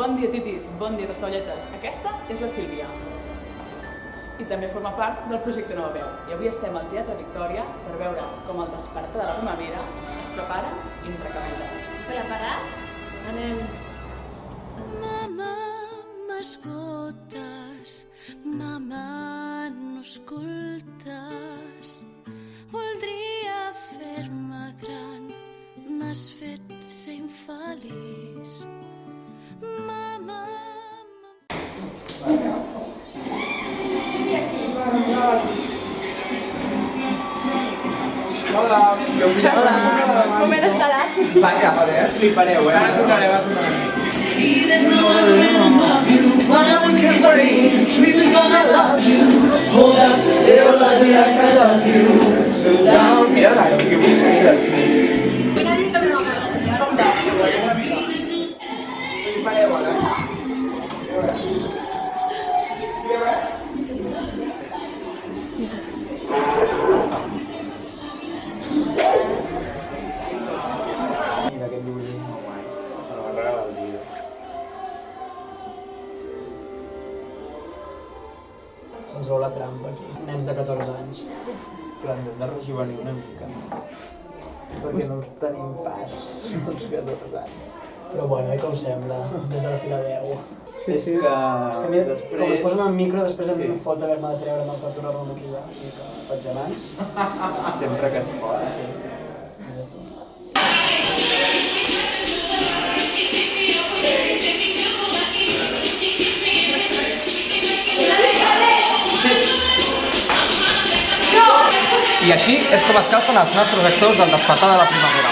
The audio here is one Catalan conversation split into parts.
Bon dia, titis, bon dia, tostolletes. Aquesta és la Sílvia. I també forma part del projecte Nova Veu. I avui estem al Teatre Victòria per veure com el despertar de la primavera es prepara entre cametes. Preparats? Anem. Mama, m'esgotes, mama, no escoltes. Voldria fer-me gran, m'has fet ser infeliç. Mama... Hola! Hola! Com he estat? Vaja, flipareu, ara tornarem, ara tornarem. Mira, és que vull seguir aquí. Quina dita me va Flipareu, ara. Mira aquest dibuix molt guai. Me va regalar el llibre. Se'ns veu la trampa aquí. Nens de 14 anys. Però hem de rejuvenir una mica. Perquè no els tenim pas, uns 14 anys. Però bueno, com sembla, des de la fila 10. Sí. És que a mi, després... com es posen en micro, després Sí. em fot haver-me de treure'm per tornar-lo a maquillar. O sigui que ho faig abans. Sempre que es pot. Sí. Mira tu. I així és com escalfen els nostres actors del despertar de la primavera.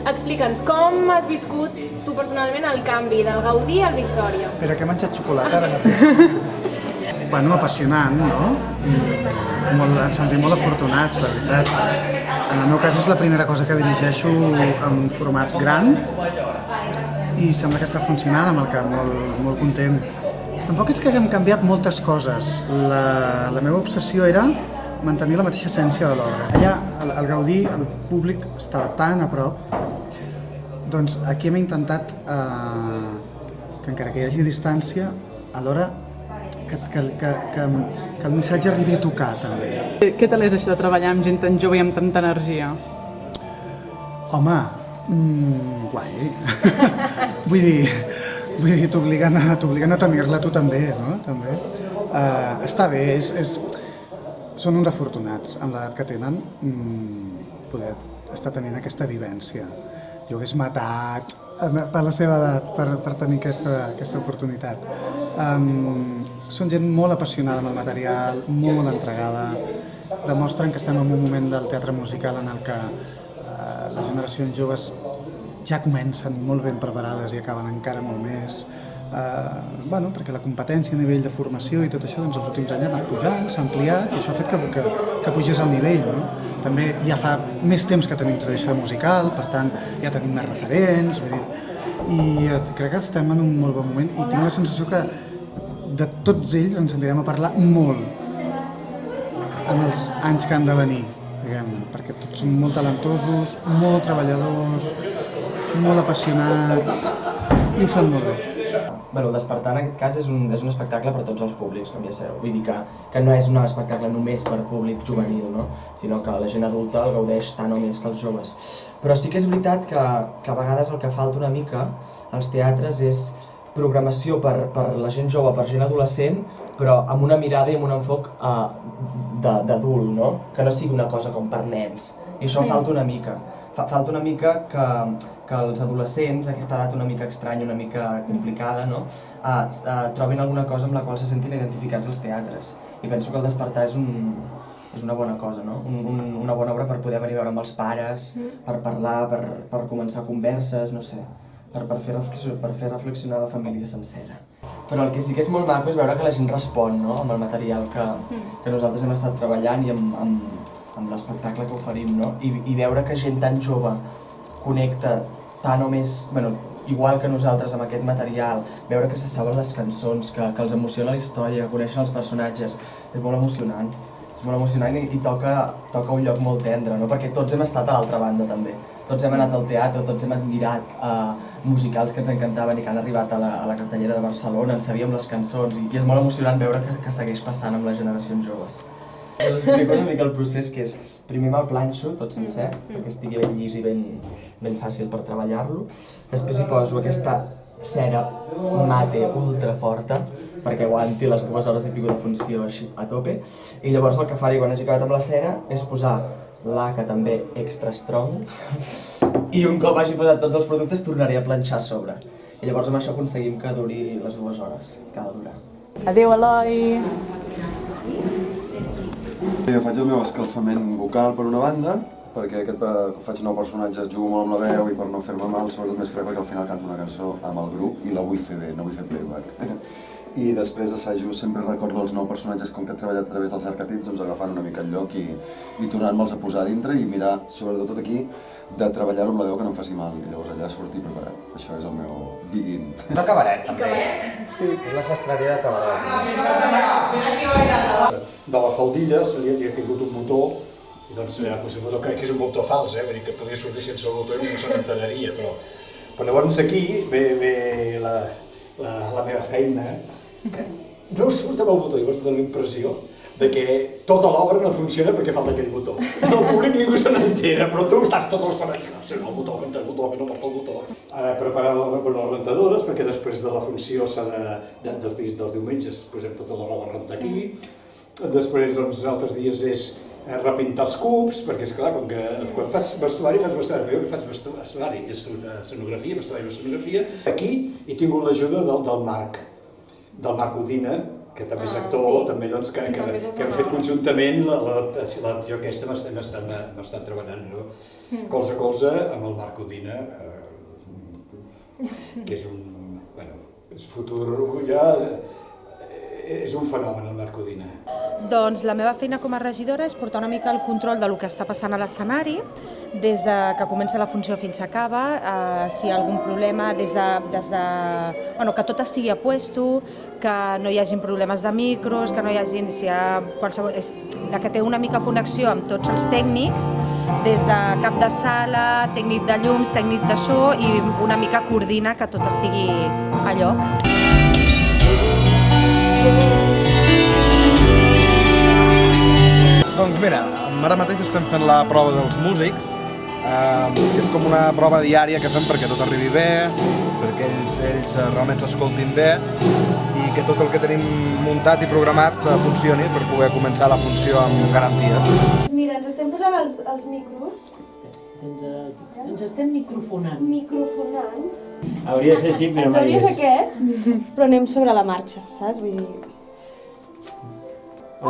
Explica'ns, com has viscut tu personalment el canvi del Gaudí al Victòria? Però que he menjat xocolata ara. Bueno, apassionant, no? Ens sentim molt afortunats, la veritat. En el meu cas és la primera cosa que dirigeixo en un format gran i sembla que està funcionant, amb el que molt content. Tampoc és que haguem canviat moltes coses. La meva obsessió era mantenir la mateixa essència de l'obra. Allà, al Gaudí, el públic estava tan a prop. Doncs aquí hem intentat que encara que hi hagi distància, alhora que el missatge arribi a tocar també. Què tal és això de treballar amb gent tan jove i amb tanta energia? Home, guai. Vull dir, t'obliguen a tenir-la tu també, no? També. Està bé, són uns afortunats amb l'edat que tenen poder estar tenint aquesta vivència. Jo hagués matat per la seva edat per tenir aquesta oportunitat. Són gent molt apassionada amb el material, molt entregada, demostren que estem en un moment del teatre musical en el que les generacions joves ja comencen molt ben preparades i acaben encara molt més. Perquè la competència a nivell de formació i tot això els últims anys ha anat pujant, s'ha ampliat i això ha fet que pugés el nivell. No? També ja fa més temps que tenim tradició musical, per tant ja tenim més referents, i crec que estem en un molt bon moment i tinc la sensació que de tots ells ens sentirem a parlar molt en els anys que han de venir, diguem, perquè tots són molt talentosos, molt treballadors, molt apassionats i ho fan molt bé. Bueno, el Despertar en aquest cas és un espectacle per a tots els públics, com ja sabeu. Vull dir que no és un espectacle només per públic juvenil, no? Sinó que la gent adulta el gaudeix tant o més que els joves. Però sí que és veritat que a vegades el que falta una mica als teatres és programació per la gent jove, per gent adolescent, però amb una mirada i amb un enfoc d'adult, no? Que no sigui una cosa com per nens. I això falta una mica. Falta una mica que els adolescents, aquesta edat una mica estranya, una mica complicada, no? Trobin alguna cosa amb la qual se sentin identificats als teatres. I penso que el Despertar és una bona cosa, no? Una bona obra per poder venir a veure amb els pares, per parlar, per començar converses, no sé, per fer reflexionar la família sencera. Però el que sí que és molt maco és veure que la gent respon, no? Amb el material que nosaltres hem estat treballant i amb l'espectacle que oferim, no? I veure que gent tan jove connecta tant o més, bueno, igual que nosaltres amb aquest material, veure que se saben les cançons, que els emociona la història, que coneixen els personatges, és molt emocionant. És molt emocionant i toca un lloc molt tendre, no? Perquè tots hem estat a l'altra banda també. Tots hem anat al teatre, tots hem admirat musicals que ens encantaven i que han arribat a la cartellera de Barcelona, en sabíem les cançons i és molt emocionant veure que segueix passant amb les generacions joves. Us explico una mica el procés, que és primer me'l planxo tot sencer, perquè estigui ben llis i ben fàcil per treballar-lo. Després hi poso aquesta cera mate ultra forta perquè aguanti les 2 hores i pico de funció així a tope. I llavors el que faré quan hagi acabat amb la cera és posar laca també extra strong i un cop hagi posat tots els productes tornaré a planxar a sobre. I llavors amb això aconseguim que duri les 2 hores que ha de durar. Adéu, Eloi! Jo faig el meu escalfament vocal per una banda, perquè que faig 9 personatges, jugo molt amb la veu i per no fer-me mal, sobretot més que res perquè al final canto una cançó amb el grup i la vull fer bé, no vull fer playback. I després assajo, sempre recordo els 9 personatges com que he treballat a través dels arquetips, doncs agafant una mica el lloc i tornant-me'ls a posar dintre i mirar, sobretot aquí, de treballar-ho amb la veu que no em faci mal i llavors allà sortir preparat. Això és el meu begin. És el cabaret, també. Sí. És la sastreria de cabaret. De la faldilla li ha caigut un botó i doncs el botó crec que és un botó fals, vull dir que podria sortir sense el botó i no se n'enteraria, però llavors aquí ve la meva feina, que no surt amb el botó, llavors dono la impressió de que tota l'obra no funciona perquè falta aquell botó. El públic ningú se n'entera, però tu estàs tot el sonor, no sé, el botó, que no té el botó, que no porta el botó. Ara preparant les rentadores, perquè després de la funció dels diumenges posem tota la roba a rentar aquí. Després, doncs, altres dies és repintar els cubs, perquè és clar, quan fas vestuari, però jo faig vestuari, és escenografia, vestuari i escenografia. Aquí he tingut l'ajuda del Marc Udina, que també és actor, també doncs, que hem fet conjuntament l'adaptació aquesta, m'estan treballant colze a colze amb el Marc Udina, que és és futur orgullós, és un fenomen el Marc Udina. Doncs la meva feina com a regidora és portar una mica el control del que està passant a l'escenari, des de que comença la funció fins que acaba, si hi ha algun problema, que tot estigui a puesto, que no hi hagi problemes de micros, que no hi hagi, si hi ha qualsevol... És la que té una mica connexió amb tots els tècnics, des de cap de sala, tècnic de llums, tècnic de so, i una mica coordina que tot estigui a lloc. Doncs mira, ara mateix estem fent la prova dels músics, que és com una prova diària que fem perquè tot arribi bé, perquè ells realment s'escoltin bé i que tot el que tenim muntat i programat funcioni per poder començar la funció amb garanties. Mira, ens estem posant els micros. Ens estem microfonant. Microfonant. Hauria de ser així, però mai és aquest, però anem sobre la marxa, saps? Vull dir...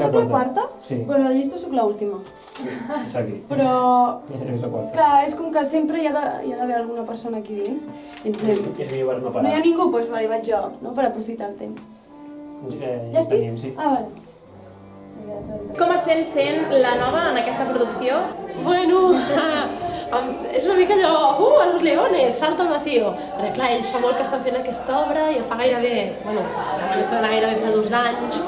soc la quarta? Sí. Bueno, a la llista soc l'última. Està aquí. Però... És la quarta. Clar, és com que sempre hi ha d'haver alguna persona aquí dins. I ens anem... No hi ha ningú, doncs vaig jo, no? Per aprofitar el temps. Ja estic? Sí. Ah, vale. Com et sents sent la nova en aquesta producció? Bueno, és una mica allò, a los leones, salta al vacío. Perquè clar, ells fa molt que estan fent aquesta obra, ja fa gairebé, bueno, la van estrenar gairebé fa 2 anys,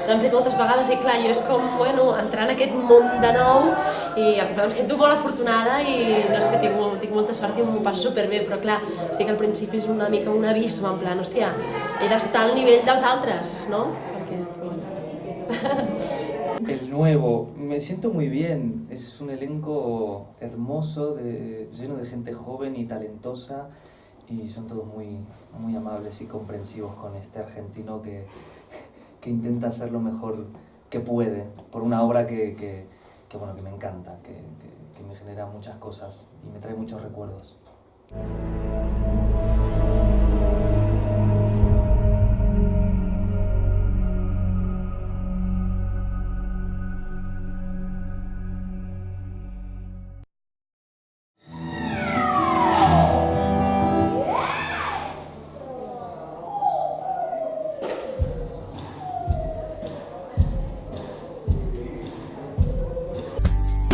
l'han fet moltes vegades i clar, jo és com, bueno, entrar en aquest món de nou i em sento molt afortunada i no sé, tinc molta sort i m'ho passo superbé, però clar, sí que al principi és una mica un abisme, en plan, hòstia, he d'estar al nivell dels altres, no? Perquè, bueno... El nuevo, me siento muy bien, es un elenco hermoso, lleno de gente joven y talentosa y son todos muy amables y comprensivos con este argentino que intenta hacer lo mejor que puede por una obra que me encanta, que me genera muchas cosas y me trae muchos recuerdos.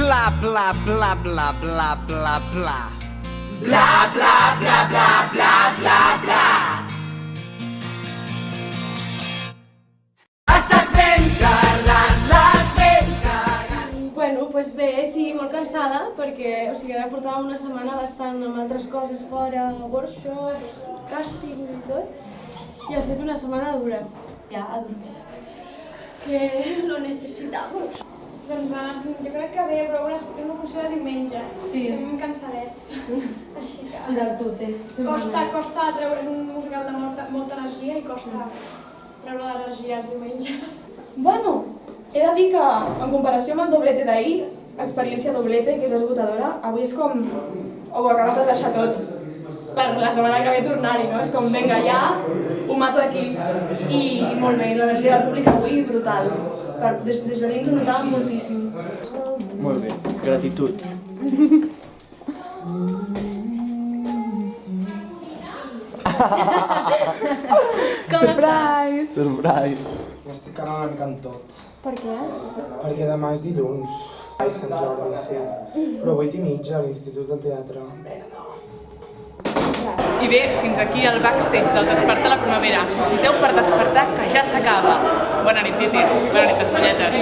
Bla bla bla bla bla bla bla. Bla bla bla bla bla bla bla. Estàs ben carregant, l'has ben carregant. Bueno, doncs bé, sí, molt cansada, perquè ara portàvem una setmana bastant amb altres coses fora, workshops, càsting i tot, i ha estat una setmana dura. Ja, a dormir. Que lo necesitamos. Doncs jo crec que bé, però és una funció de diumenge. Sí. Estem cansadets. Així que... I del tot, Costa treure un musical de molta energia i costa treure l'energia els diumenges. Bueno, he de dir que en comparació amb el doblete d'ahir, experiència doblete, que és esgotadora, avui és com... ho acabes de deixar tot per la setmana que ve tornar-hi, no? És com, vinga, ja ho mato aquí. I molt bé, l'energia del públic avui brutal. Des de dins ho notàvem moltíssim. Molt bé, gratitud. Surprise! Surprise! M'estic quedant una mica en tot. Per què? Perquè demà és dilluns. Ai, Sant Jordi, sí. Però 8:30 a l'Institut del Teatre. I bé, fins aquí el backstage del Despertar la Primavera. Aprofiteu per despertar, que ja s'acaba. Bona nit, titis. Bona nit, espolletes.